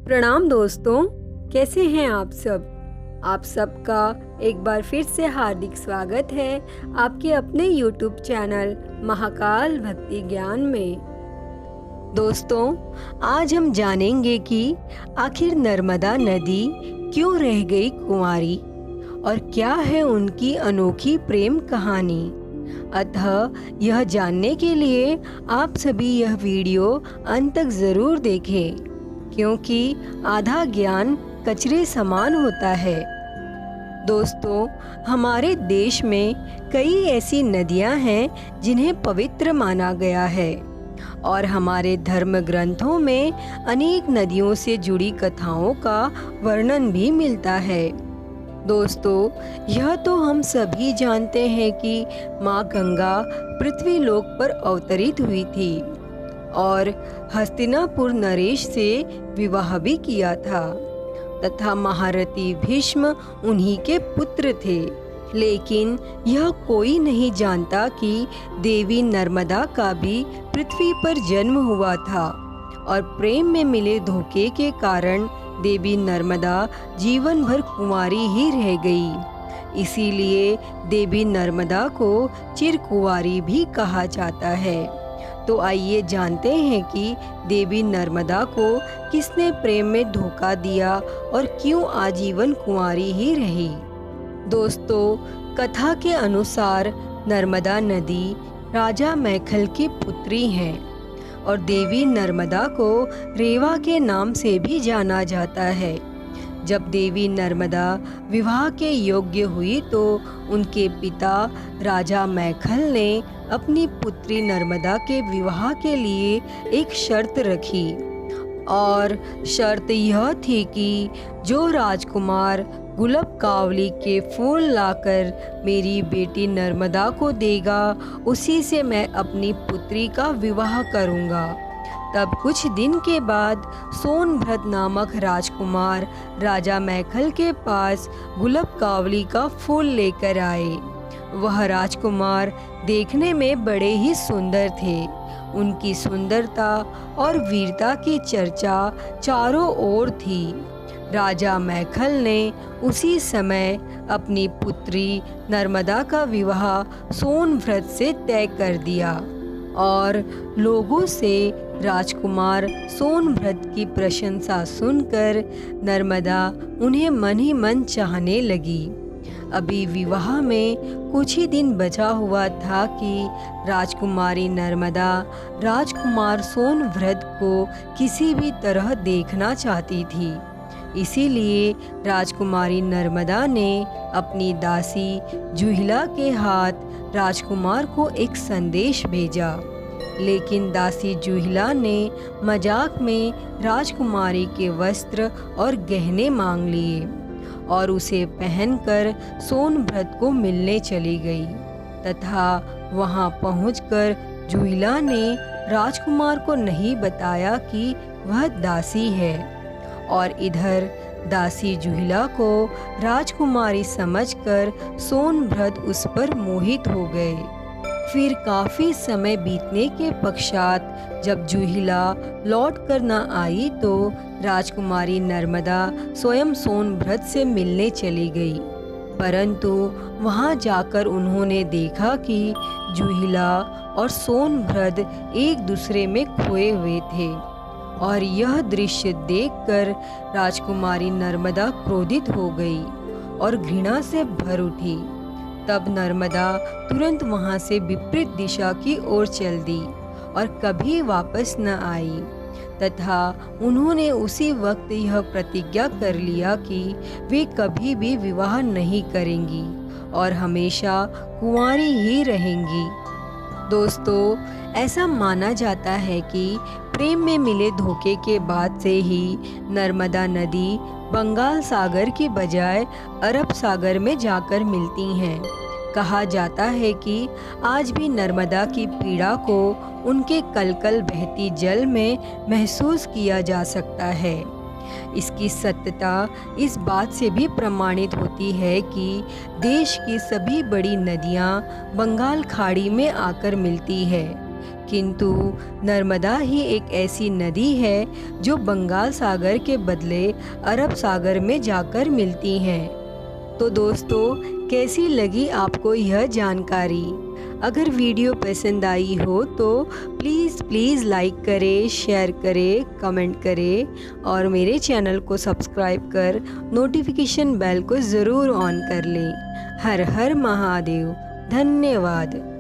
प्रणाम दोस्तों, कैसे हैं आप सब। आप सबका एक बार फिर से हार्दिक स्वागत है आपके अपने YouTube चैनल महाकाल भक्ति ज्ञान में। दोस्तों, आज हम जानेंगे कि आखिर नर्मदा नदी क्यों रह गई कुंवारी और क्या है उनकी अनोखी प्रेम कहानी। अतः यह जानने के लिए आप सभी यह वीडियो अंत तक ज़रूर देखें, क्योंकि आधा ज्ञान कचरे समान होता है। दोस्तों, हमारे देश में कई ऐसी नदियां हैं जिन्हें पवित्र माना गया है और हमारे धर्म ग्रंथों में अनेक नदियों से जुड़ी कथाओं का वर्णन भी मिलता है। दोस्तों, यह तो हम सभी जानते हैं कि माँ गंगा पृथ्वी लोक पर अवतरित हुई थी और हस्तिनापुर नरेश से विवाह भी किया था तथा महारथी भीष्म उन्हीं के पुत्र थे। लेकिन यह कोई नहीं जानता कि देवी नर्मदा का भी पृथ्वी पर जन्म हुआ था और प्रेम में मिले धोखे के कारण देवी नर्मदा जीवन भर कुंवारी ही रह गई। इसीलिए देवी नर्मदा को चिरकुंवारी भी कहा जाता है। तो आइए जानते हैं कि देवी नर्मदा को किसने प्रेम में धोखा दिया और क्यों आजीवन कुंवारी ही रही। दोस्तों, कथा के अनुसार नर्मदा नदी राजा मैखल की पुत्री हैं और देवी नर्मदा को रेवा के नाम से भी जाना जाता है। जब देवी नर्मदा विवाह के योग्य हुई तो उनके पिता राजा मैखल ने अपनी पुत्री नर्मदा के विवाह के लिए एक शर्त रखी और शर्त यह थी कि जो राजकुमार गुलाब कावली के फूल लाकर मेरी बेटी नर्मदा को देगा, उसी से मैं अपनी पुत्री का विवाह करूंगा। तब कुछ दिन के बाद सोनभद्र नामक राजकुमार राजा मैखल के पास गुलाब कावली का फूल लेकर आए। वह राजकुमार देखने में बड़े ही सुंदर थे। उनकी सुंदरता और वीरता की चर्चा चारों ओर थी। राजा मैखल ने उसी समय अपनी पुत्री नर्मदा का विवाह सोनभद्र से तय कर दिया और लोगों से राजकुमार सोनभद्र की प्रशंसा सुनकर नर्मदा उन्हें मन ही मन चाहने लगी। अभी विवाह में कुछ ही दिन बचा हुआ था कि राजकुमारी नर्मदा राजकुमार सोनभद्र को किसी भी तरह देखना चाहती थी। इसीलिए राजकुमारी नर्मदा ने अपनी दासी जुहिला के हाथ राजकुमार को एक संदेश भेजा। लेकिन दासी जुहिला ने मजाक में राजकुमारी के वस्त्र और गहने मांग लिए और उसे पहनकर सोनभद्र को मिलने चली गई तथा वहां पहुंचकर जुहिला ने राजकुमार को नहीं बताया कि वह दासी है और इधर दासी जुहिला को राजकुमारी समझकर सोनभद्र उस पर मोहित हो गए। फिर काफी समय बीतने के पश्चात जब जुहिला लौट कर न आई तो राजकुमारी नर्मदा स्वयं सोनभद्र से मिलने चली गई। परंतु वहां जाकर उन्होंने देखा कि जुहिला और सोनभद्र एक दूसरे में खोए हुए थे और यह दृश्य देखकर राजकुमारी नर्मदा क्रोधित हो गई और घृणा से भर उठी। तब नर्मदा तुरंत वहां से विपरीत दिशा की ओर चल दी और कभी वापस न आई तथा उन्होंने उसी वक्त यह प्रतिज्ञा कर लिया कि वे कभी भी विवाह नहीं करेंगी और हमेशा कुंवारी ही रहेंगी। दोस्तों, ऐसा माना जाता है कि प्रेम में मिले धोखे के बाद से ही नर्मदा नदी बंगाल सागर की बजाय अरब सागर में जाकर मिलती हैं। कहा जाता है कि आज भी नर्मदा की पीड़ा को उनके कलकल बहती जल में महसूस किया जा सकता है। इसकी सत्यता इस बात से भी प्रमाणित होती है कि देश की सभी बड़ी नदियां बंगाल खाड़ी में आकर मिलती है, किंतु नर्मदा ही एक ऐसी नदी है जो बंगाल सागर के बदले अरब सागर में जाकर मिलती है। तो दोस्तों, कैसी लगी आपको यह जानकारी? अगर वीडियो पसंद आई हो तो प्लीज़ लाइक करें, शेयर करें, कमेंट करें और मेरे चैनल को सब्सक्राइब कर नोटिफिकेशन बेल को ज़रूर ऑन कर लें। हर हर महादेव। धन्यवाद।